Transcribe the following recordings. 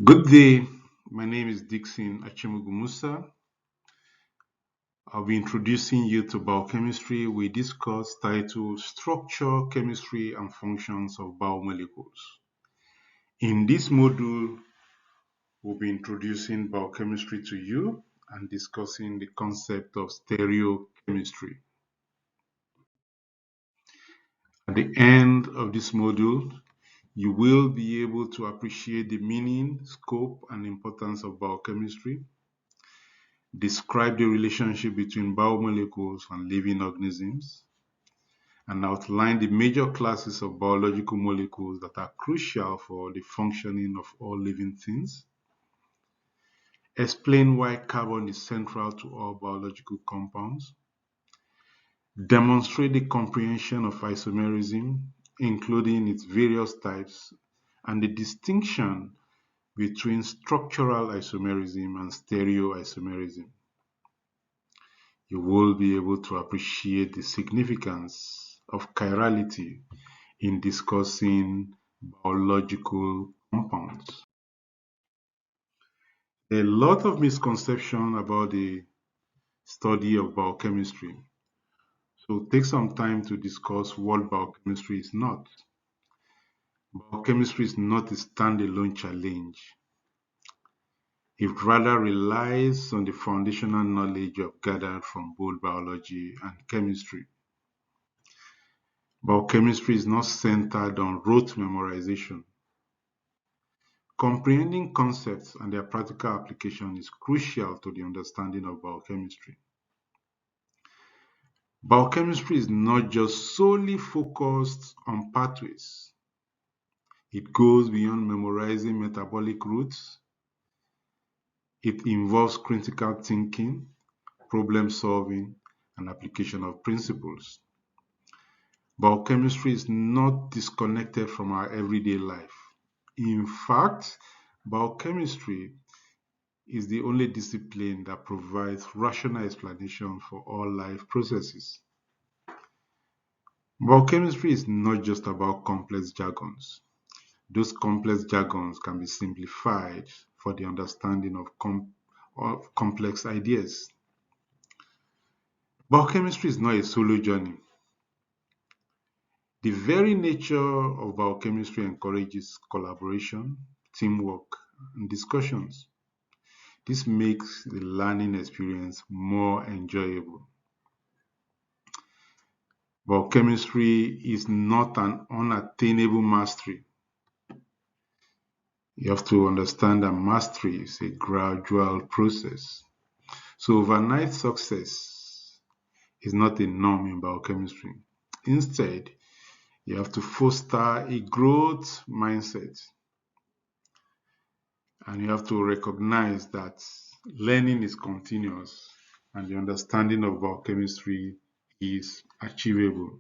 Good day. My name is Dixon Achimugumusa. I'll be introducing you to biochemistry. We discuss titled Structure, Chemistry, and Functions of Biomolecules. In this module, we'll be introducing biochemistry to you and discussing the concept of stereochemistry. At the end of this module, you will be able to appreciate the meaning, scope, and importance of biochemistry. Describe the relationship between biomolecules and living organisms, and outline the major classes of biological molecules that are crucial for the functioning of all living things. Explain why carbon is central to all biological compounds. Demonstrate the comprehension of isomerism, including its various types, and the distinction between structural isomerism and stereoisomerism. You will be able to appreciate the significance of chirality in discussing biological compounds. There are a lot of misconceptions about the study of biochemistry. So take some time to discuss what biochemistry is not. Biochemistry is not a standalone challenge. It rather relies on the foundational knowledge you have gathered from both biology and chemistry. Biochemistry is not centered on rote memorization. Comprehending concepts and their practical application is crucial to the understanding of biochemistry. Biochemistry is not just solely focused on pathways. It goes beyond memorizing metabolic routes. It involves critical thinking, problem solving, and application of principles. Biochemistry is not disconnected from our everyday life. In fact, biochemistry is the only discipline that provides rational explanation for all life processes. Biochemistry is not just about complex jargons. Those complex jargons can be simplified for the understanding of complex ideas. Biochemistry is not a solo journey. The very nature of biochemistry encourages collaboration, teamwork, and discussions. This makes the learning experience more enjoyable. Biochemistry is not an unattainable mastery. You have to understand that mastery is a gradual process. So overnight success is not a norm in biochemistry. Instead, you have to foster a growth mindset. And you have to recognize that learning is continuous and the understanding of biochemistry is achievable.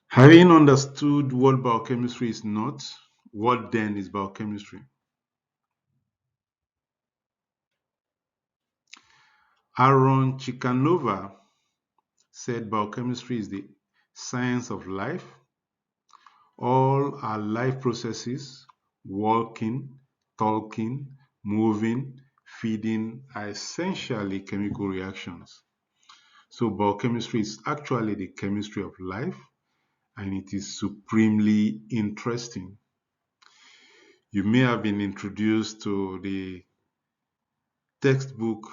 Having understood what biochemistry is not, what then is biochemistry? Aaron Chikanova said biochemistry is the science of life. All our life processes, walking, talking, moving, feeding, are essentially chemical reactions. So biochemistry is actually the chemistry of life, and it is supremely interesting. You may have been introduced to the textbook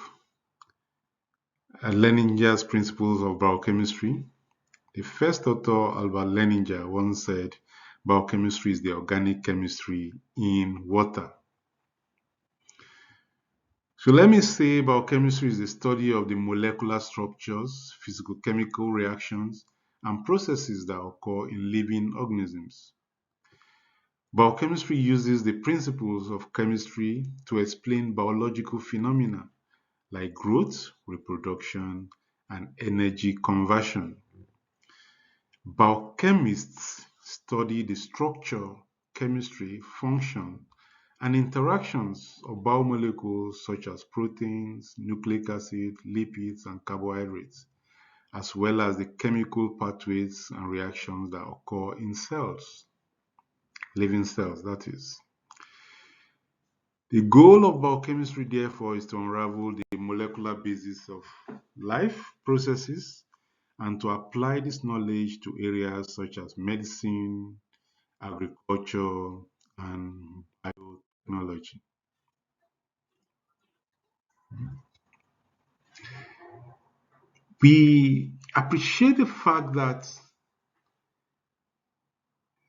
Leninger's Principles of Biochemistry. The first author, Albert Leninger, once said, biochemistry is the organic chemistry in water. So let me say biochemistry is the study of the molecular structures, physicochemical reactions, and processes that occur in living organisms. Biochemistry uses the principles of chemistry to explain biological phenomena like growth, reproduction, and energy conversion. Biochemists study the structure, chemistry, function, and interactions of biomolecules such as proteins, nucleic acid, lipids, and carbohydrates, as well as the chemical pathways and reactions that occur in cells. living cells, that is. The goal of biochemistry, therefore, is to unravel the molecular basis of life processes and to apply this knowledge to areas such as medicine, agriculture, and biotechnology. We appreciate the fact that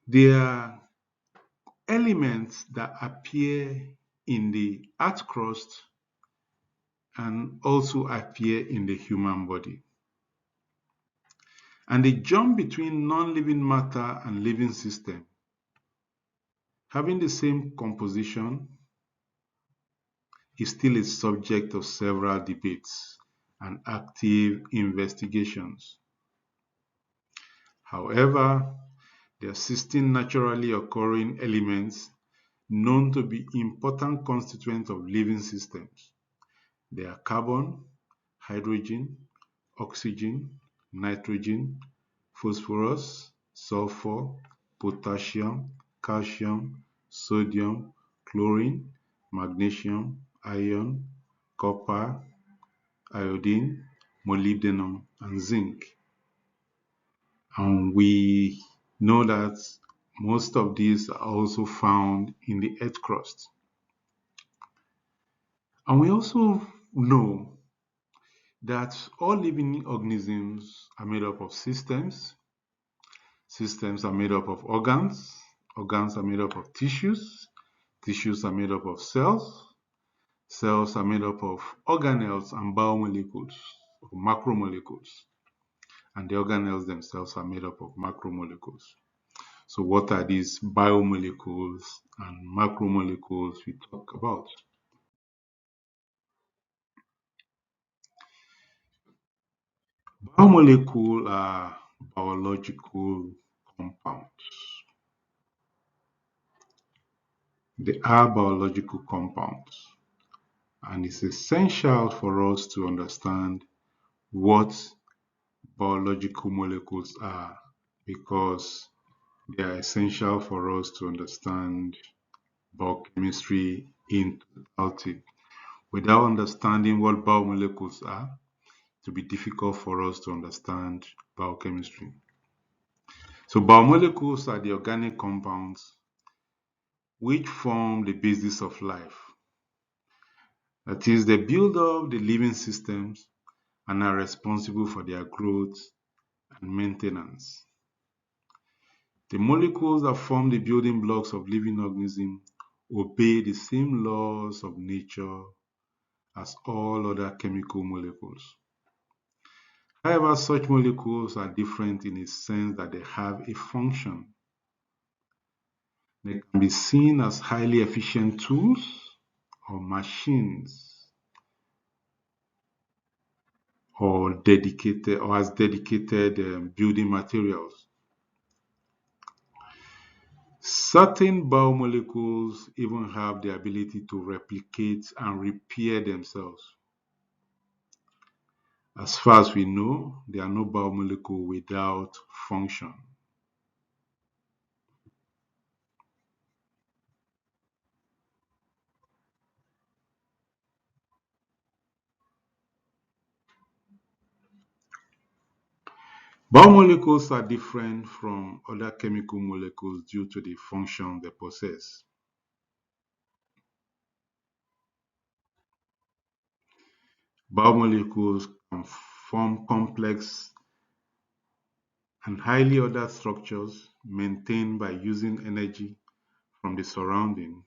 there are elements that appear in the earth crust and also appear in the human body. And the jump between non-living matter and living system, having the same composition, is still a subject of several debates and active investigations. However, there are 16 naturally occurring elements known to be important constituents of living systems. They are carbon, hydrogen, oxygen, nitrogen, phosphorus, sulfur, potassium, calcium, sodium, chlorine, magnesium, iron, copper, iodine, molybdenum, and zinc. And we know that most of these are also found in the earth crust. And we also know that all living organisms are made up of systems. Systems are made up of organs. Organs are made up of tissues. Tissues are made up of cells. Cells are made up of organelles and biomolecules, or macromolecules. And the organelles themselves are made up of macromolecules. So what are these biomolecules and macromolecules we talk about? Biomolecules are biological compounds. They are biological compounds, and it's essential for us to understand what biological molecules are because they are essential for us to understand biochemistry in totality. Without understanding what biomolecules are, it will be difficult for us to understand biochemistry. So biomolecules are the organic compounds which form the basis of life. That is, they build up the living systems and are responsible for their growth and maintenance. The molecules that form the building blocks of living organisms obey the same laws of nature as all other chemical molecules. However, such molecules are different in a sense that they have a function. They can be seen as highly efficient tools or machines or dedicated or as dedicated building materials. Certain biomolecules even have the ability to replicate and repair themselves. As far as we know, there are no biomolecule without function. Biomolecules are different from other chemical molecules due to the function they possess. Biomolecules can form complex and highly ordered structures maintained by using energy from the surrounding.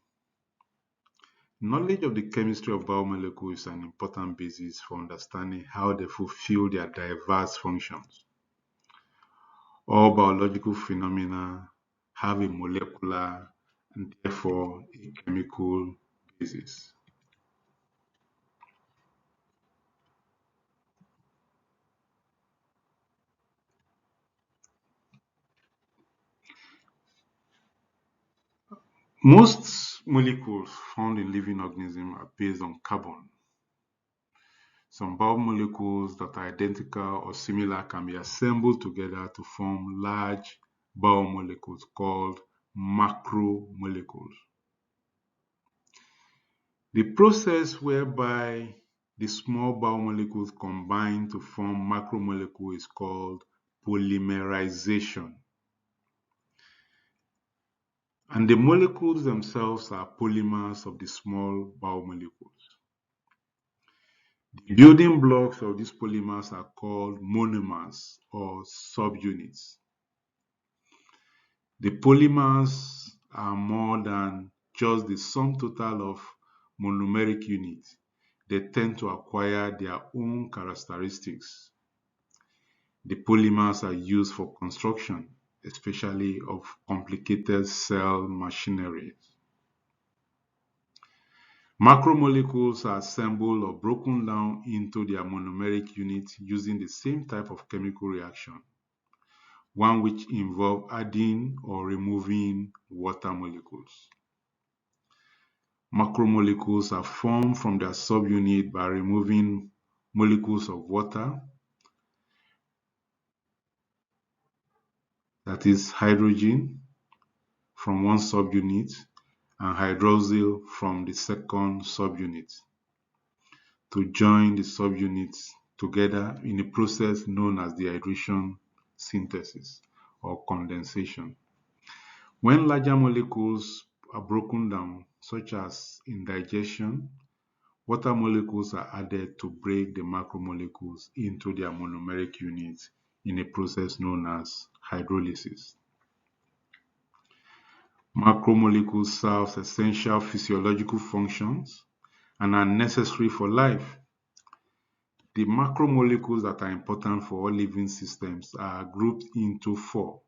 Knowledge of the chemistry of biomolecules is an important basis for understanding how they fulfill their diverse functions. All biological phenomena have a molecular and therefore a chemical basis. Most molecules found in living organisms are based on carbon. Some biomolecules that are identical or similar can be assembled together to form large biomolecules called macromolecules. The process whereby the small biomolecules combine to form macromolecule is called polymerization. And the molecules themselves are polymers of the small biomolecules. The building blocks of these polymers are called monomers or subunits. The polymers are more than just the sum total of monomeric units. They tend to acquire their own characteristics. The polymers are used for construction, especially of complicated cell machinery. Macromolecules are assembled or broken down into their monomeric units using the same type of chemical reaction, one which involves adding or removing water molecules. Macromolecules are formed from their subunit by removing molecules of water, that is hydrogen, from one subunit and hydroxyl from the second subunit to join the subunits together in a process known as dehydration synthesis or condensation. When larger molecules are broken down, such as in digestion, water molecules are added to break the macromolecules into their monomeric units in a process known as hydrolysis. Macromolecules serve essential physiological functions and are necessary for life. The macromolecules that are important for all living systems are grouped into four: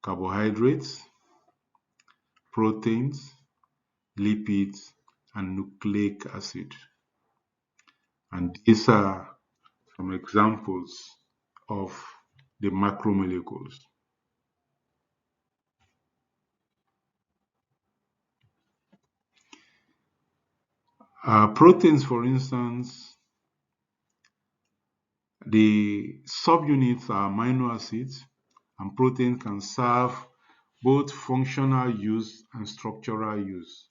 carbohydrates, proteins, lipids, and nucleic acid. And these are some examples of the macromolecules. Proteins, for instance, the subunits are amino acids, and proteins can serve both functional use and structural use.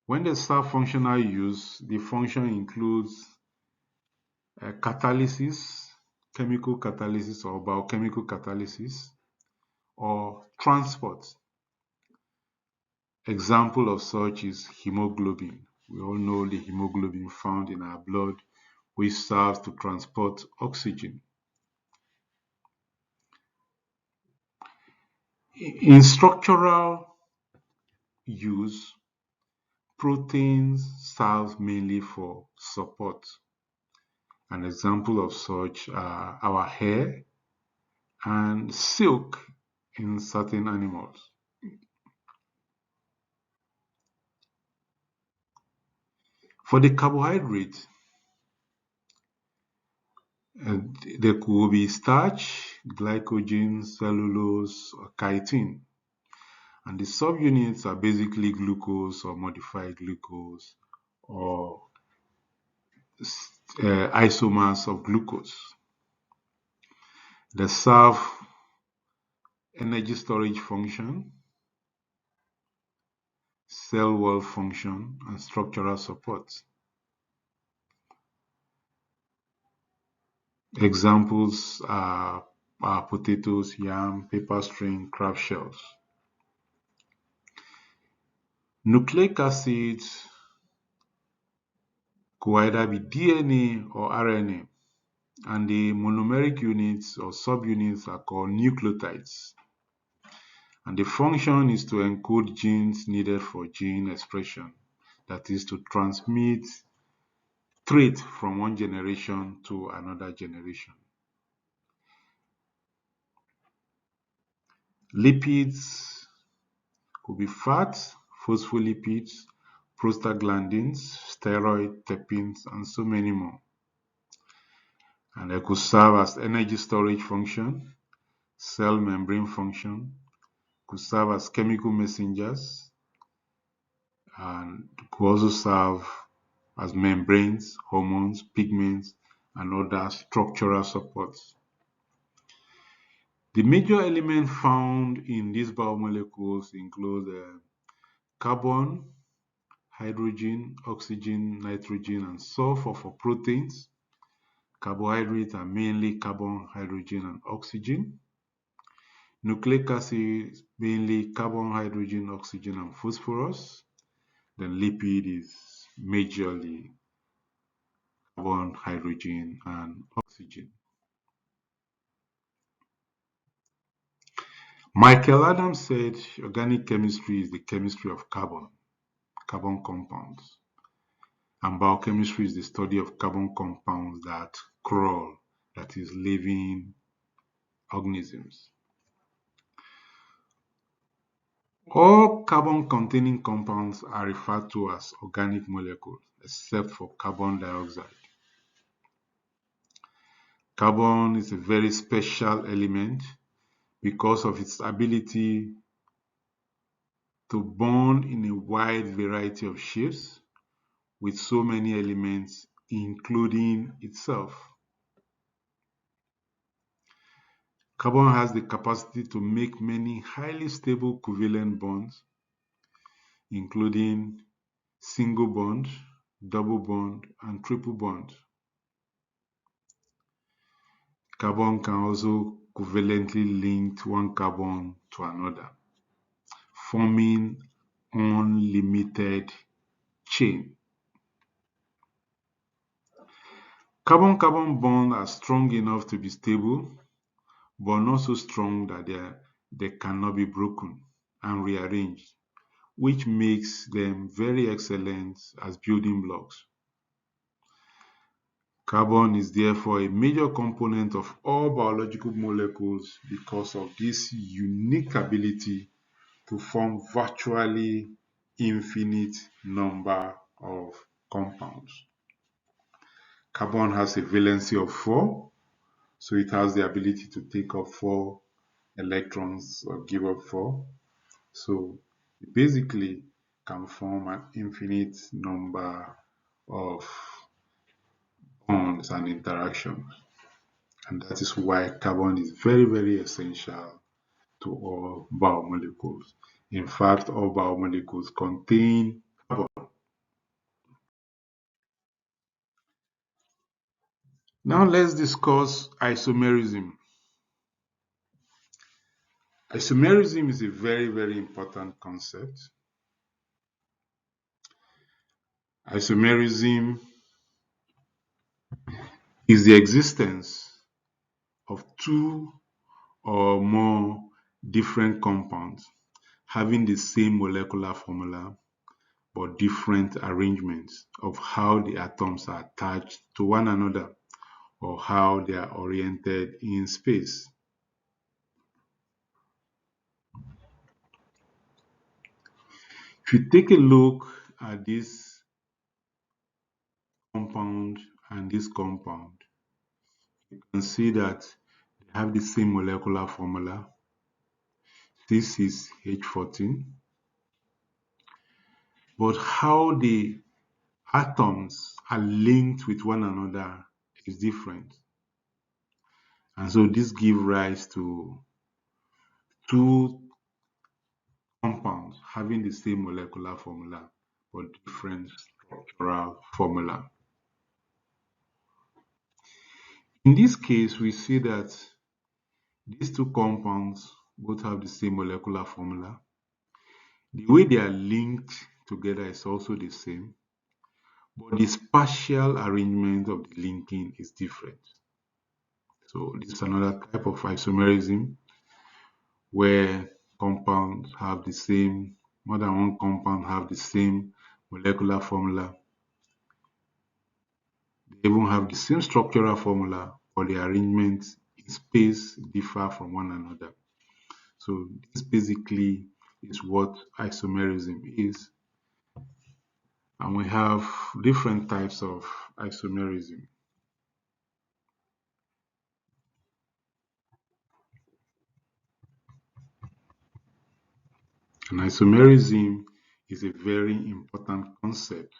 When they serve functional use, the function includes catalysis, chemical catalysis or biochemical catalysis, or transport. Example of such is hemoglobin. We all know the hemoglobin found in our blood, which serves to transport oxygen. In structural use, proteins serve mainly for support. An example of such are our hair and silk in certain animals. For the carbohydrate, there could be starch, glycogen, cellulose, or chitin. And the subunits are basically glucose or modified glucose or isomers of glucose. They serve energy storage function, cell wall function, and structural support. Examples are potatoes, yam, paper string, crab shells. Nucleic acids could either be DNA or RNA, and the monomeric units or subunits are called nucleotides. And the function is to encode genes needed for gene expression, that is to transmit traits from one generation to another generation. Lipids could be fats, phospholipids, prostaglandins, steroid, terpenes, and so many more. And they could serve as energy storage function, cell membrane function, could serve as chemical messengers, and could also serve as membranes, hormones, pigments, and other structural supports. The major elements found in these biomolecules include carbon, hydrogen, oxygen, nitrogen, and sulfur for proteins. Carbohydrates are mainly carbon, hydrogen, and oxygen. Nucleic acids mainly carbon, hydrogen, oxygen, and phosphorus. Then lipid is majorly carbon, hydrogen, and oxygen. Michael Adams said organic chemistry is the chemistry of carbon compounds. And biochemistry is the study of carbon compounds that crawl, that is, living organisms. All carbon-containing compounds are referred to as organic molecules, except for carbon dioxide. Carbon is a very special element because of its ability to bond in a wide variety of shapes with so many elements, including itself. Carbon has the capacity to make many highly stable covalent bonds, including single bond, double bond, and triple bond. Carbon can also covalently link one carbon to another, forming unlimited chain. Carbon-carbon bonds are strong enough to be stable, but not so strong that they cannot be broken and rearranged, which makes them very excellent as building blocks. Carbon is therefore a major component of all biological molecules because of this unique ability to form virtually infinite number of compounds. Carbon has a valency of 4, so it has the ability to take up 4 electrons or give up 4. So it basically can form an infinite number of bonds and interactions. And that is why carbon is very, very essential to all biomolecules. In fact, all biomolecules contain carbon. Now let's discuss isomerism. Isomerism is a very, very important concept. Isomerism is the existence of two or more different compounds having the same molecular formula but different arrangements of how the atoms are attached to one another or how they are oriented in space. If you take a look at this compound and this compound, you can see that they have the same molecular formula. This is H14, but how the atoms are linked with one another is different. And so this gives rise to two compounds having the same molecular formula but different structural formula. In this case, we see that these two compounds both have the same molecular formula. The way they are linked together is also the same, but the spatial arrangement of the linking is different. So this is another type of isomerism where compounds have the same, more than one compound have the same molecular formula. They even have the same structural formula, but the arrangements in space differ from one another. So this basically is what isomerism is. And we have different types of isomerism. And isomerism is a very important concept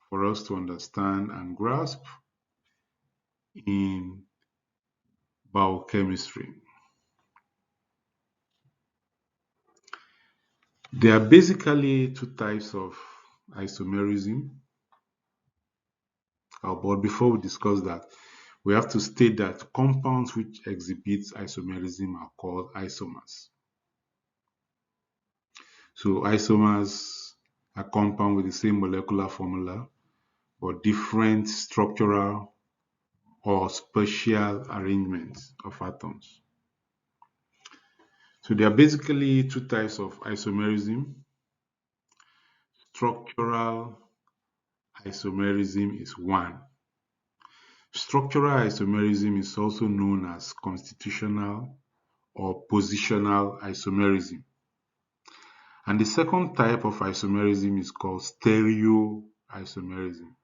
for us to understand and grasp in biochemistry. There are basically two types of isomerism. But before we discuss that, we have to state that compounds which exhibit isomerism are called isomers. So isomers are compounds with the same molecular formula but different structural or spatial arrangements of atoms. So there are basically two types of isomerism. Structural isomerism is one. Structural isomerism is also known as constitutional or positional isomerism. And the second type of isomerism is called stereoisomerism.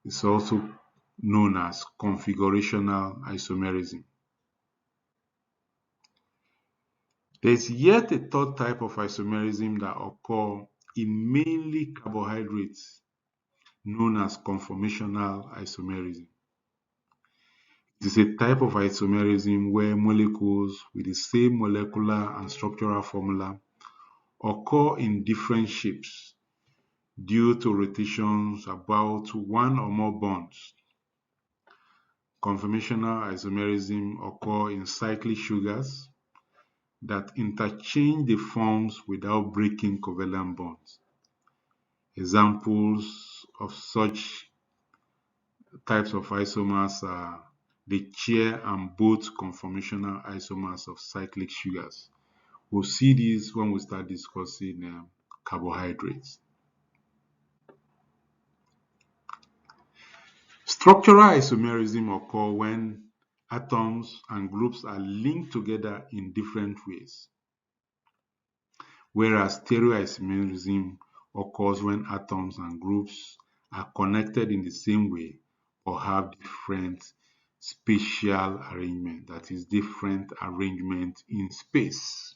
It's also known as configurational isomerism. There's yet a third type of isomerism that occur in mainly carbohydrates, known as conformational isomerism. It is a type of isomerism where molecules with the same molecular and structural formula occur in different shapes due to rotations about one or more bonds. Conformational isomerism occur in cyclic sugars that interchange the forms without breaking covalent bonds. Examples of such types of isomers are the chair and boat conformational isomers of cyclic sugars. We'll see these when we start discussing carbohydrates. Structural isomerism occur when atoms and groups are linked together in different ways, whereas stereoisomerism occurs when atoms and groups are connected in the same way or have different spatial arrangement, that is, different arrangement in space.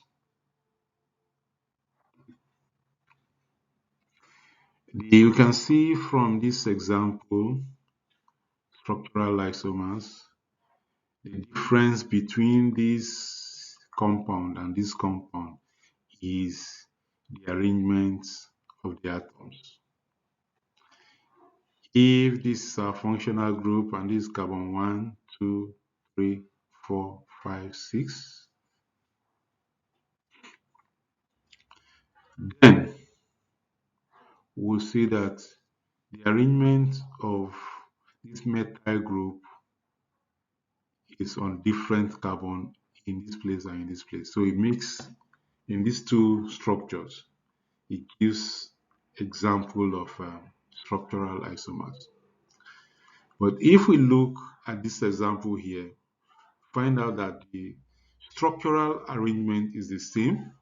You can see from this example, structural isomers, the difference between this compound and this compound is the arrangement of the atoms. If this is a functional group and this is carbon 1, 2, 3, 4, 5, 6, then we'll see that the arrangement of this methyl group is on different carbon in this place and in this place. So it makes, in these two structures, it gives example of structural isomers. But if we look at this example here, find out that the structural arrangement is the same,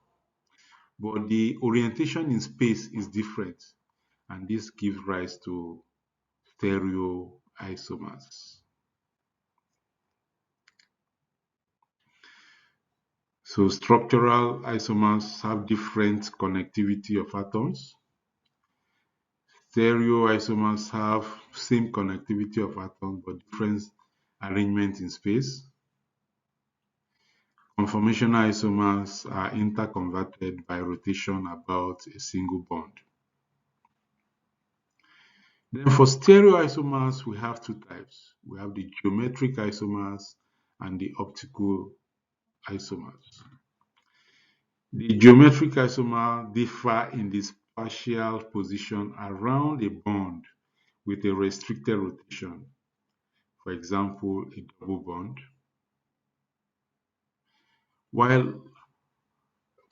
but the orientation in space is different, and this gives rise to stereoisomers. So structural isomers have different connectivity of atoms. Stereoisomers have same connectivity of atoms but different arrangement in space. Conformational isomers are interconverted by rotation about a single bond. Then for stereoisomers, we have two types. We have the geometric isomers and the optical isomers. The geometric isomer differ in the spatial position around a bond with a restricted rotation. For example, a double bond. While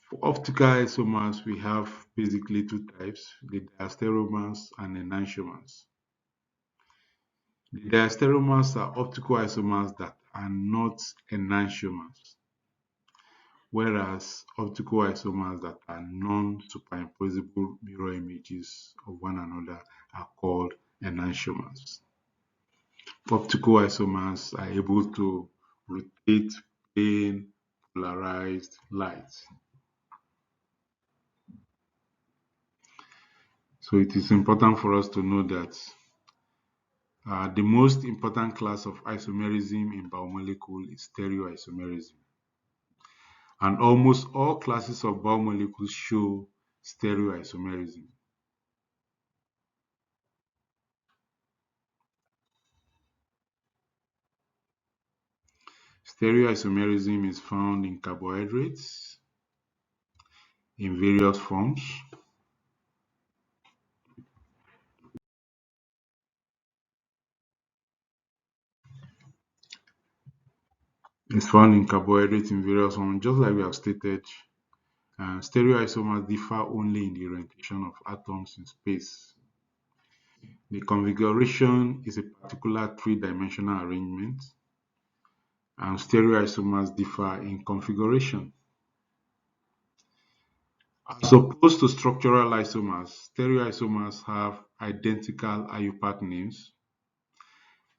for optical isomers, we have basically two types, the diastereomers and enantiomers. The diastereomers are optical isomers that are not enantiomers, whereas optical isomers that are non-superimposable mirror images of one another are called enantiomers. Optical isomers are able to rotate plane polarized light. So it is important for us to know that the most important class of isomerism in biomolecule is stereoisomerism. And almost all classes of biomolecules show stereoisomerism. Stereoisomerism is found in carbohydrates in various forms. It's found in carbohydrates in various forms, just like we have stated. Stereoisomers differ only in the orientation of atoms in space. The configuration is a particular three-dimensional arrangement, and stereoisomers differ in configuration. As opposed to structural isomers, stereoisomers have identical IUPAC names,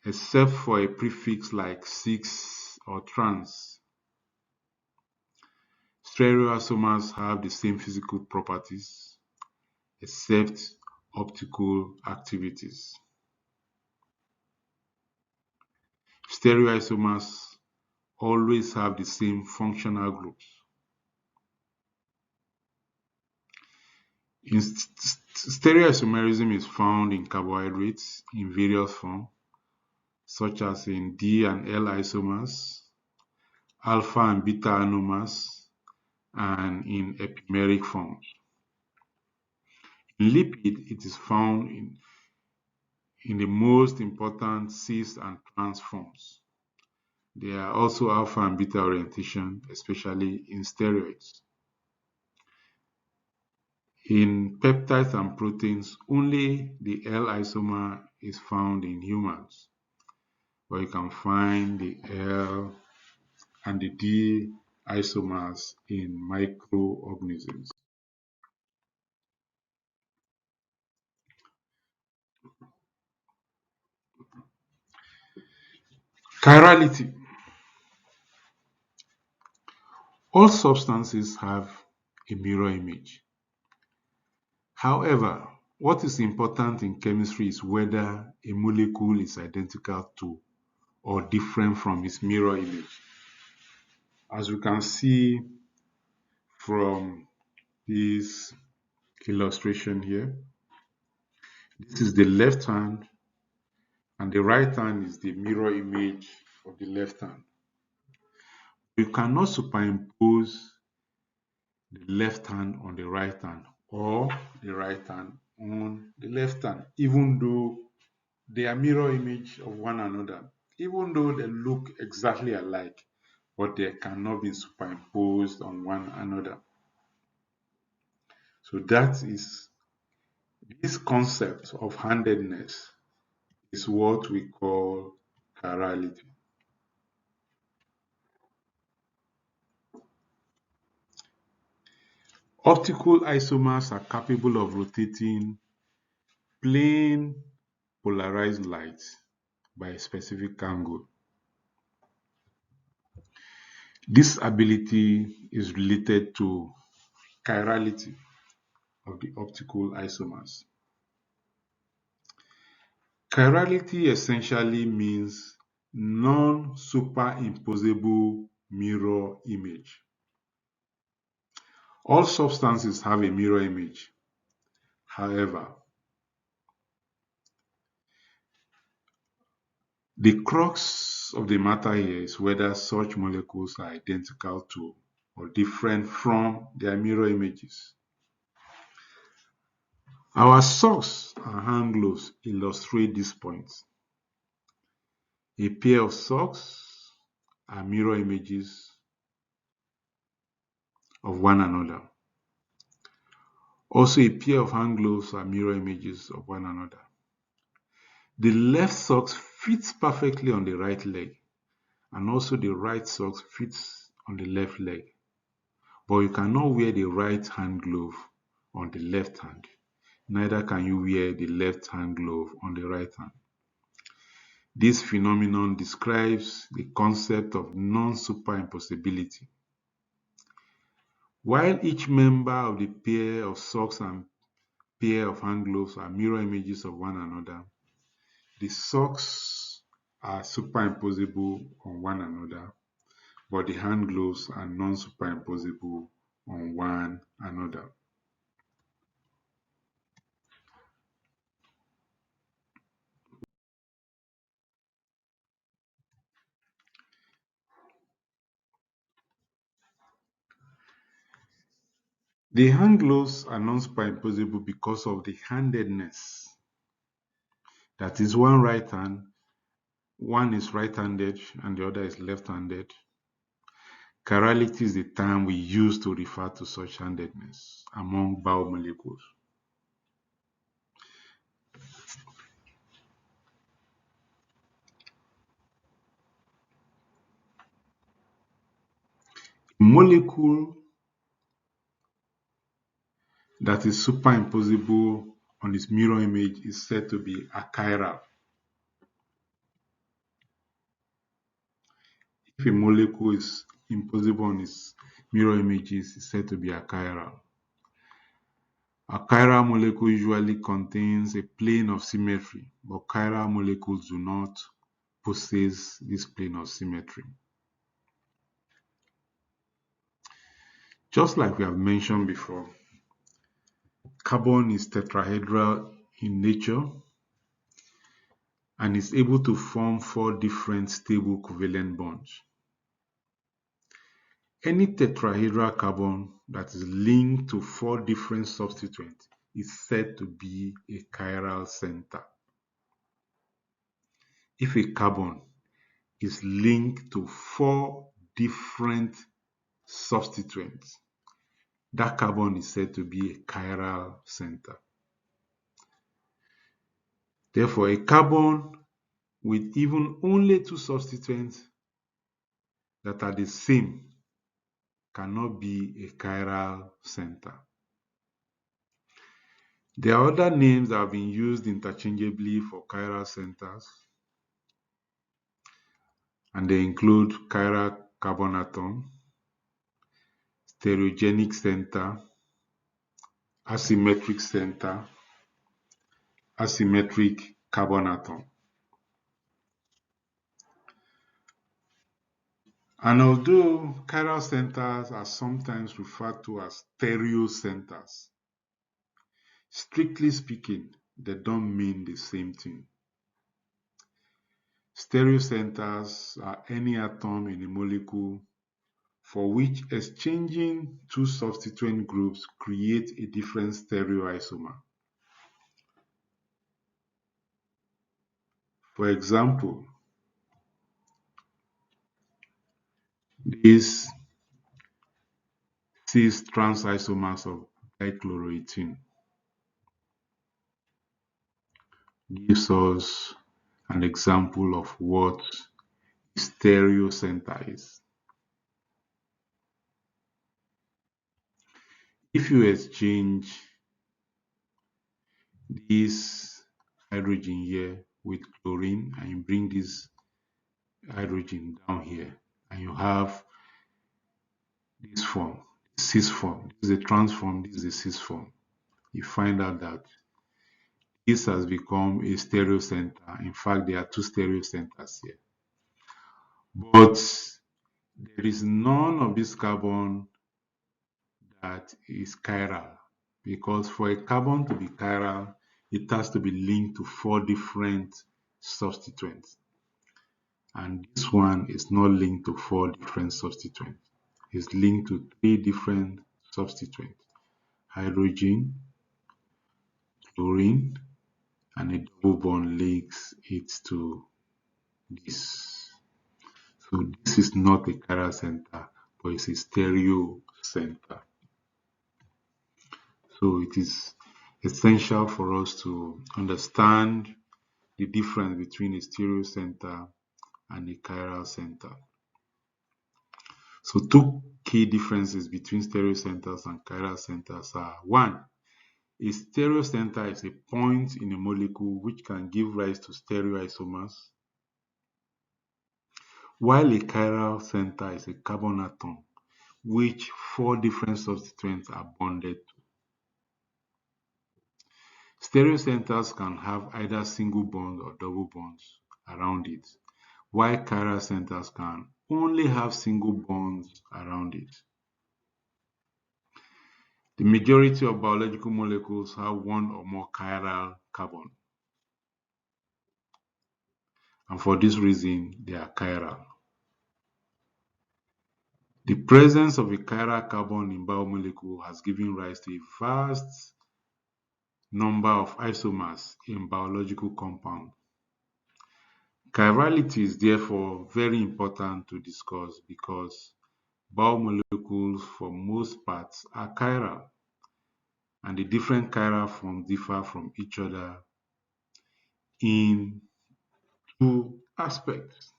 except for a prefix like cis or trans. Stereoisomers have the same physical properties, except optical activities. Stereoisomers always have the same functional groups. Stereoisomerism is found in carbohydrates in various forms, such as in D and L isomers, alpha and beta anomers, and in epimeric forms. In lipid, it is found in the most important cis and trans forms. There are also alpha and beta orientation, especially in steroids. In peptides and proteins, only the L isomer is found in humans, but you can find the L and the D isomers in microorganisms. Chirality. All substances have a mirror image. However, what is important in chemistry is whether a molecule is identical to or different from its mirror image. As we can see from this illustration here, this is the left hand and the right hand is the mirror image of the left hand. You cannot superimpose the left hand on the right hand or the right hand on the left hand, even though they are mirror image of one another, even though they look exactly alike, but they cannot be superimposed on one another. So that is this concept of handedness is what we call chirality. Optical isomers are capable of rotating plane polarized light by a specific angle. This ability is related to chirality of the optical isomers. Chirality essentially means non-superimposable mirror image. All substances have a mirror image. However, the crux of the matter here is whether such molecules are identical to or different from their mirror images. Our socks and hand gloves illustrate this point. A pair of socks are mirror images of one another. Also, a pair of hand gloves are mirror images of one another. The left socks fits perfectly on the right leg, and also the right socks fits on the left leg. But you cannot wear the right hand glove on the left hand. Neither can you wear the left hand glove on the right hand. This phenomenon describes the concept of non-superimposability. While each member of the pair of socks and pair of hand gloves are mirror images of one another, the socks are superimposable on one another, but the hand gloves are non-superimposable on one another. The hand gloves are non-superimposable because of the handedness. That is, one is right-handed and the other is left-handed. Chirality is the term we use to refer to such handedness among biomolecules. A molecule that is superimposable on its mirror image is said to be achiral. If a molecule is imposable on its mirror images, it's said to be achiral. A chiral molecule usually contains a plane of symmetry, but chiral molecules do not possess this plane of symmetry. Just like we have mentioned before, carbon is tetrahedral in nature and is able to form 4 different stable covalent bonds. Any tetrahedral carbon that is linked to 4 different substituents is said to be a chiral center. If a carbon is linked to 4 different substituents, that carbon is said to be a chiral center. Therefore, a carbon with even only 2 substituents that are the same cannot be a chiral center. There are other names that have been used interchangeably for chiral centers, and they include chiral carbon atom, stereogenic center, asymmetric center, asymmetric carbon atom. And although chiral centers are sometimes referred to as stereocenters, strictly speaking, they don't mean the same thing. Stereocenters are any atom in a molecule for which exchanging 2 substituent groups create a different stereoisomer. For example, these 6 trans isomers of dichloroethene gives us an example of what a stereocenter is. If you exchange this hydrogen here with chlorine and you bring this hydrogen down here and you have this form, cis form, this is a trans form, this is a cis form, you find out that this has become a stereocenter. In fact, there are 2 stereocenters here. But there is none of this carbon that is chiral, because for a carbon to be chiral, it has to be linked to 4 different substituents. And this one is not linked to 4 different substituents. It's linked to 3 different substituents: hydrogen, chlorine, and a double bond links it to this. So this is not a chiral center, but it's a stereo center. So it is essential for us to understand the difference between a stereo center and a chiral center. So 2 key differences between stereo centers and chiral centers are: 1, a stereo center is a point in a molecule which can give rise to stereoisomers, while a chiral center is a carbon atom which 4 different substituents are bonded to. Stereocenters can have either single bonds or double bonds around it, while chiral centers can only have single bonds around it. The majority of biological molecules have 1 or more chiral carbon, and for this reason, they are chiral. The presence of a chiral carbon in biomolecule has given rise to a vast number of isomers in biological compounds. Chirality is therefore very important to discuss because biomolecules for most parts are chiral, and the different chiral forms differ from each other in two aspects.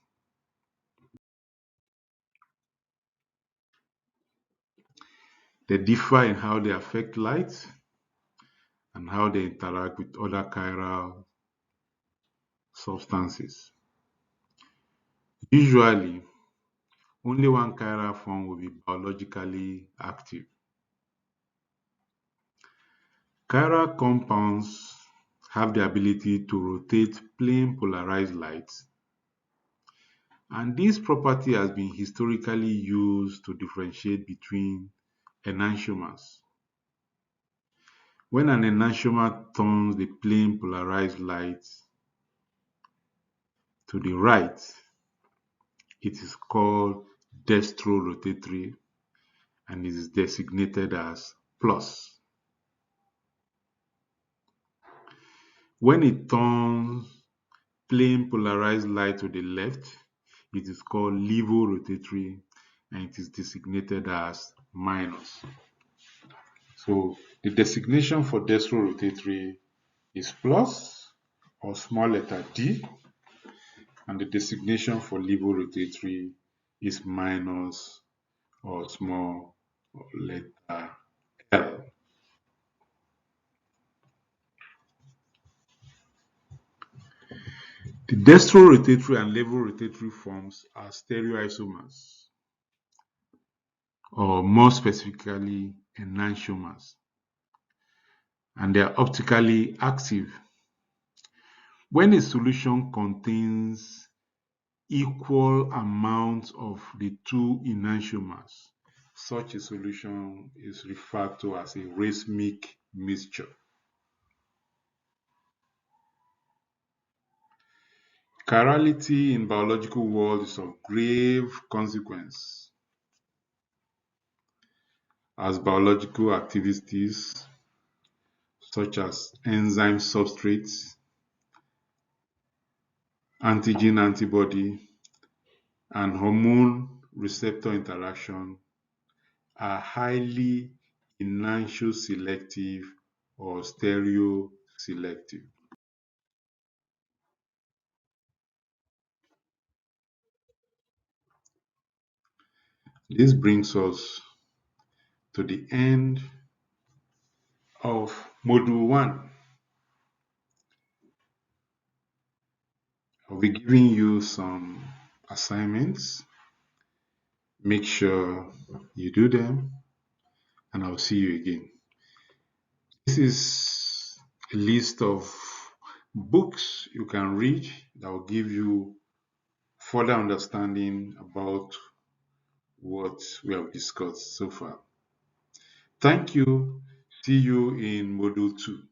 They differ in how they affect light and how they interact with other chiral substances. Usually, only one chiral form will be biologically active. Chiral compounds have the ability to rotate plane polarized light, and this property has been historically used to differentiate between enantiomers. When an enantiomer turns the plane polarized light to the right, it is called dextrorotatory and is designated as plus. When it turns plane polarized light to the left, it is called levorotatory and it is designated as minus. So the designation for dextrorotatory is plus or small letter d, and the designation for levorotatory is minus or small letter L. The dextrorotatory and levorotatory forms are stereoisomers, or more specifically enantiomers, and they are optically active. When a solution contains equal amounts of the two enantiomers, such a solution is referred to as a racemic mixture. Chirality in biological world is of grave consequence as biological activities such as enzyme substrates, antigen antibody, and hormone receptor interaction are highly enantioselective or stereoselective. This brings us to the end of Module 1. I'll be giving you some assignments. Make sure you do them, and I'll see you again. This is a list of books you can read that will give you further understanding about what we have discussed so far. Thank you. See you in Module 2.